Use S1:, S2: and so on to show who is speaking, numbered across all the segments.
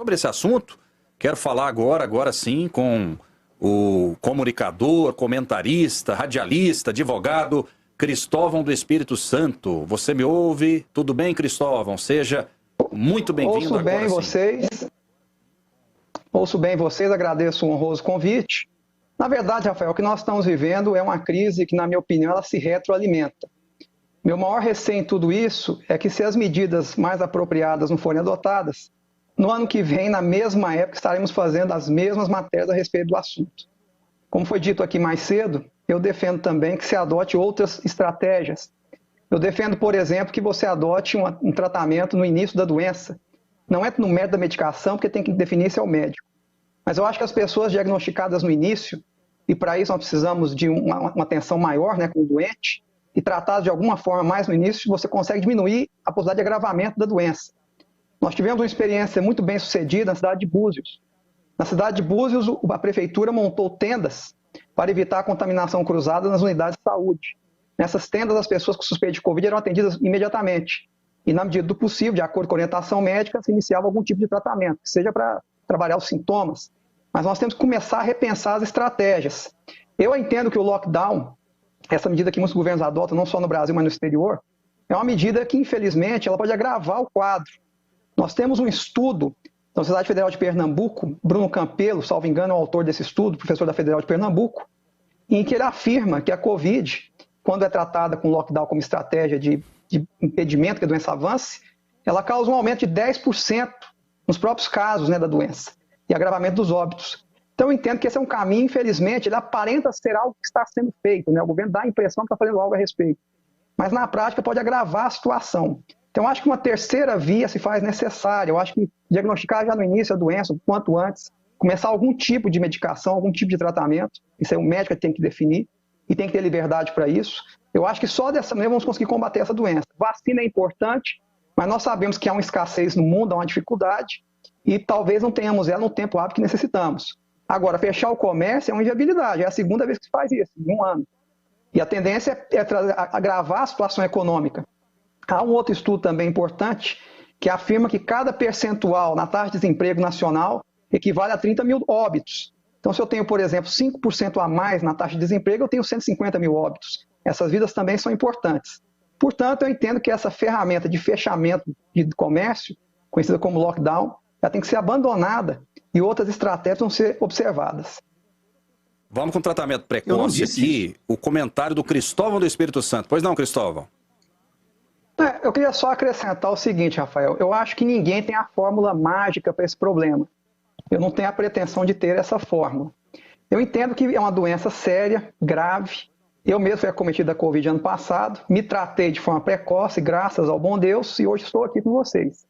S1: Sobre esse assunto, quero falar agora sim, com o comunicador, comentarista, radialista, advogado, Cristóvão do Espírito Santo. Você me ouve? Tudo bem, Cristóvão? Seja muito bem-vindo agora sim.
S2: Ouço bem vocês, agradeço o honroso convite. Na verdade, Rafael, o que nós estamos vivendo é uma crise que, na minha opinião, ela se retroalimenta. Meu maior receio em tudo isso é que, se as medidas mais apropriadas não forem adotadas, no ano que vem, na mesma época, estaremos fazendo as mesmas matérias a respeito do assunto. Como foi dito aqui mais cedo, eu defendo também que se adote outras estratégias. Eu defendo, por exemplo, que você adote um tratamento no início da doença. Não é no mérito da medicação, porque tem que definir se é o médico. Mas eu acho que as pessoas diagnosticadas no início, e para isso nós precisamos de uma atenção maior, né, com o doente, e tratadas de alguma forma mais no início, você consegue diminuir a possibilidade de agravamento da doença. Nós tivemos uma experiência muito bem sucedida na cidade de Búzios. Na cidade de Búzios, a prefeitura montou tendas para evitar a contaminação cruzada nas unidades de saúde. Nessas tendas, as pessoas com suspeita de Covid eram atendidas imediatamente. E, na medida do possível, de acordo com a orientação médica, se iniciava algum tipo de tratamento, seja para trabalhar os sintomas. Mas nós temos que começar a repensar as estratégias. Eu entendo que o lockdown, essa medida que muitos governos adotam, não só no Brasil, mas no exterior, é uma medida que, infelizmente, ela pode agravar o quadro. Nós temos um estudo da Universidade Federal de Pernambuco, Bruno Campelo, salvo engano, é o autor desse estudo, professor da Federal de Pernambuco, em que ele afirma que a Covid, quando é tratada com lockdown como estratégia de impedimento que a doença avance, ela causa um aumento de 10% nos próprios casos, né, da doença e agravamento dos óbitos. Então eu entendo que esse é um caminho, infelizmente, ele aparenta ser algo que está sendo feito, né? O governo dá a impressão que está fazendo algo a respeito, mas na prática pode agravar a situação. Então, eu acho que uma terceira via se faz necessária. Eu acho que diagnosticar já no início a doença, o quanto antes, começar algum tipo de medicação, algum tipo de tratamento, isso aí o médico tem que definir e tem que ter liberdade para isso. Eu acho que só dessa maneira vamos conseguir combater essa doença. Vacina é importante, mas nós sabemos que há uma escassez no mundo, há uma dificuldade e talvez não tenhamos ela no tempo hábil que necessitamos. Agora, fechar o comércio é uma inviabilidade, é a segunda vez que se faz isso, em um ano. E a tendência é agravar a situação econômica. Há um outro estudo também importante que afirma que cada percentual na taxa de desemprego nacional equivale a 30 mil óbitos. Então, se eu tenho, por exemplo, 5% a mais na taxa de desemprego, eu tenho 150 mil óbitos. Essas vidas também são importantes. Portanto, eu entendo que essa ferramenta de fechamento de comércio, conhecida como lockdown, ela tem que ser abandonada e outras estratégias vão ser observadas.
S1: Vamos com o tratamento precoce aqui, o comentário do Cristóvão do Espírito Santo. Pois não, Cristóvão?
S2: Eu queria só acrescentar o seguinte, Rafael. Eu acho que ninguém tem a fórmula mágica para esse problema. Eu não tenho a pretensão de ter essa fórmula. Eu entendo que é uma doença séria, grave. Eu mesmo fui acometido da Covid ano passado, me tratei de forma precoce, graças ao bom Deus, e hoje estou aqui com vocês.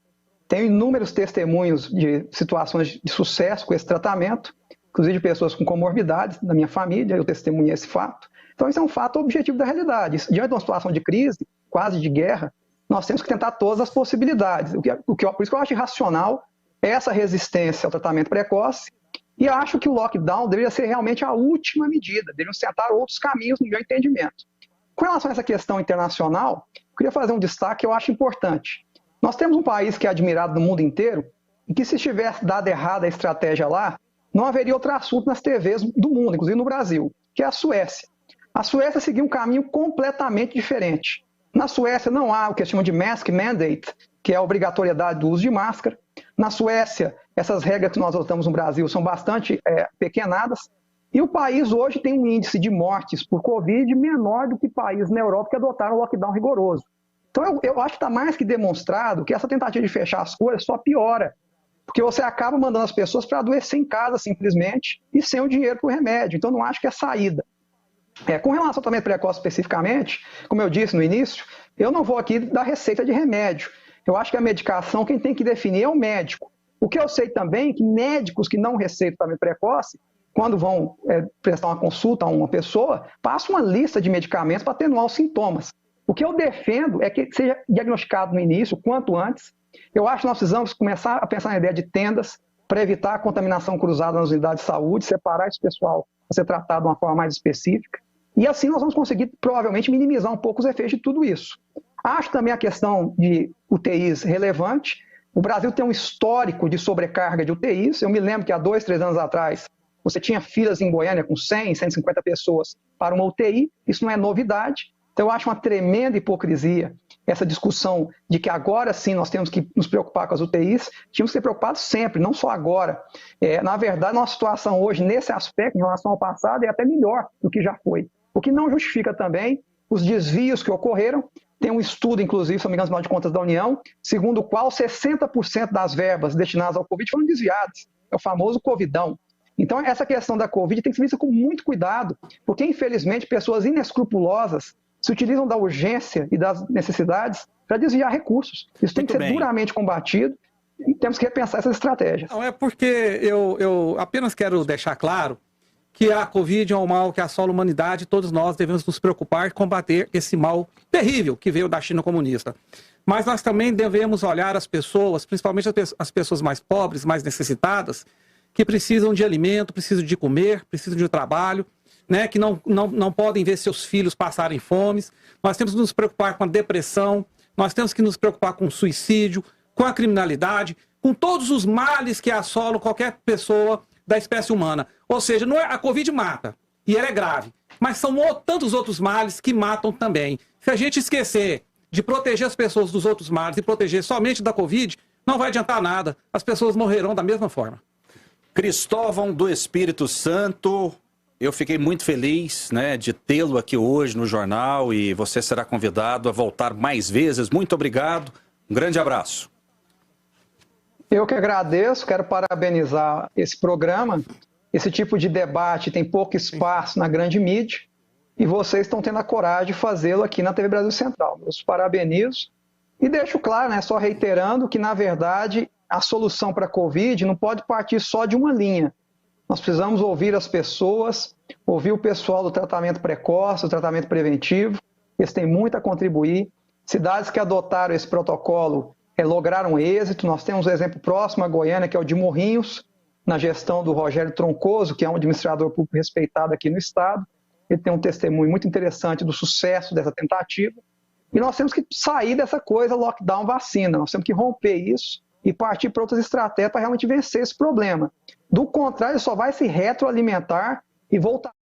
S2: Tenho inúmeros testemunhos de situações de sucesso com esse tratamento, inclusive de pessoas com comorbidades da minha família, eu testemunhei esse fato. Então, isso é um fato objetivo da realidade. Diante de uma situação de crise, quase de guerra, nós temos que tentar todas as possibilidades. Por isso que eu acho irracional essa resistência ao tratamento precoce e acho que o lockdown deveria ser realmente a última medida, deveriam se tentar outros caminhos no meu entendimento. Com relação a essa questão internacional, eu queria fazer um destaque que eu acho importante. Nós temos um país que é admirado no mundo inteiro e que, se tivesse dado errada a estratégia lá, não haveria outro assunto nas TVs do mundo, inclusive no Brasil, que é a Suécia. A Suécia seguiu um caminho completamente diferente. Na Suécia não há o que chamam de mask mandate, que é a obrigatoriedade do uso de máscara. Na Suécia, essas regras que nós adotamos no Brasil são bastante pequenadas. E o país hoje tem um índice de mortes por Covid menor do que países na Europa que adotaram o lockdown rigoroso. Então eu acho que está mais que demonstrado que essa tentativa de fechar as coisas só piora. Porque você acaba mandando as pessoas para adoecer em casa simplesmente e sem o dinheiro para o remédio. Então não acho que é saída. Com relação ao tratamento precoce especificamente, como eu disse no início, eu não vou aqui dar receita de remédio. Eu acho que a medicação, quem tem que definir é o médico. O que eu sei também é que médicos que não receitam tratamento precoce, quando vão prestar uma consulta a uma pessoa, passam uma lista de medicamentos para atenuar os sintomas. O que eu defendo é que seja diagnosticado no início, o quanto antes. Eu acho que nós precisamos começar a pensar na ideia de tendas para evitar a contaminação cruzada nas unidades de saúde, separar esse pessoal para ser tratado de uma forma mais específica. E assim nós vamos conseguir, provavelmente, minimizar um pouco os efeitos de tudo isso. Acho também a questão de UTIs relevante. O Brasil tem um histórico de sobrecarga de UTIs. Eu me lembro que há 2, 3 anos atrás, você tinha filas em Goiânia com 100, 150 pessoas para uma UTI. Isso não é novidade. Então, eu acho uma tremenda hipocrisia essa discussão de que agora sim nós temos que nos preocupar com as UTIs. Tínhamos que ser preocupados sempre, não só agora. Na verdade, nossa situação hoje, nesse aspecto, em relação ao passado, é até melhor do que já foi. O que não justifica também os desvios que ocorreram. Tem um estudo, inclusive, se não me engano, no Tribunal de Contas da União, segundo o qual 60% das verbas destinadas ao Covid foram desviadas. É o famoso Covidão. Então, essa questão da Covid tem que ser vista com muito cuidado, porque, infelizmente, pessoas inescrupulosas se utilizam da urgência e das necessidades para desviar recursos. Isso tem que ser duramente combatido e temos que repensar essas estratégias.
S3: Não, é porque eu apenas quero deixar claro que a Covid é um mal que assola a humanidade e todos nós devemos nos preocupar e combater esse mal terrível que veio da China comunista. Mas nós também devemos olhar as pessoas, principalmente as pessoas mais pobres, mais necessitadas, que precisam de alimento, precisam de comer, precisam de trabalho, né, que não podem ver seus filhos passarem fomes. Nós temos que nos preocupar com a depressão, nós temos que nos preocupar com o suicídio, com a criminalidade, com todos os males que assolam qualquer pessoa da espécie humana. Ou seja, não é, a Covid mata, e ela é grave, mas são tantos outros males que matam também. Se a gente esquecer de proteger as pessoas dos outros males e proteger somente da Covid, não vai adiantar nada, as pessoas morrerão da mesma forma.
S1: Cristóvão do Espírito Santo, eu fiquei muito feliz, né, de tê-lo aqui hoje no jornal e você será convidado a voltar mais vezes. Muito obrigado, um grande abraço.
S2: Eu que agradeço, quero parabenizar esse programa. Esse tipo de debate tem pouco espaço na grande mídia e vocês estão tendo a coragem de fazê-lo aqui na TV Brasil Central. Eu os parabenizo e deixo claro, né, só reiterando que, na verdade, a solução para a Covid não pode partir só de uma linha. Nós precisamos ouvir as pessoas, ouvir o pessoal do tratamento precoce, do tratamento preventivo. Eles têm muito a contribuir. Cidades que adotaram esse protocolo lograram êxito. Nós temos um exemplo próximo a Goiânia, que é o de Morrinhos, na gestão do Rogério Troncoso, que é um administrador público respeitado aqui no estado. Ele tem um testemunho muito interessante do sucesso dessa tentativa. E nós temos que sair dessa coisa lockdown vacina. Nós temos que romper isso e partir para outras estratégias para realmente vencer esse problema. Do contrário, só vai se retroalimentar e voltar.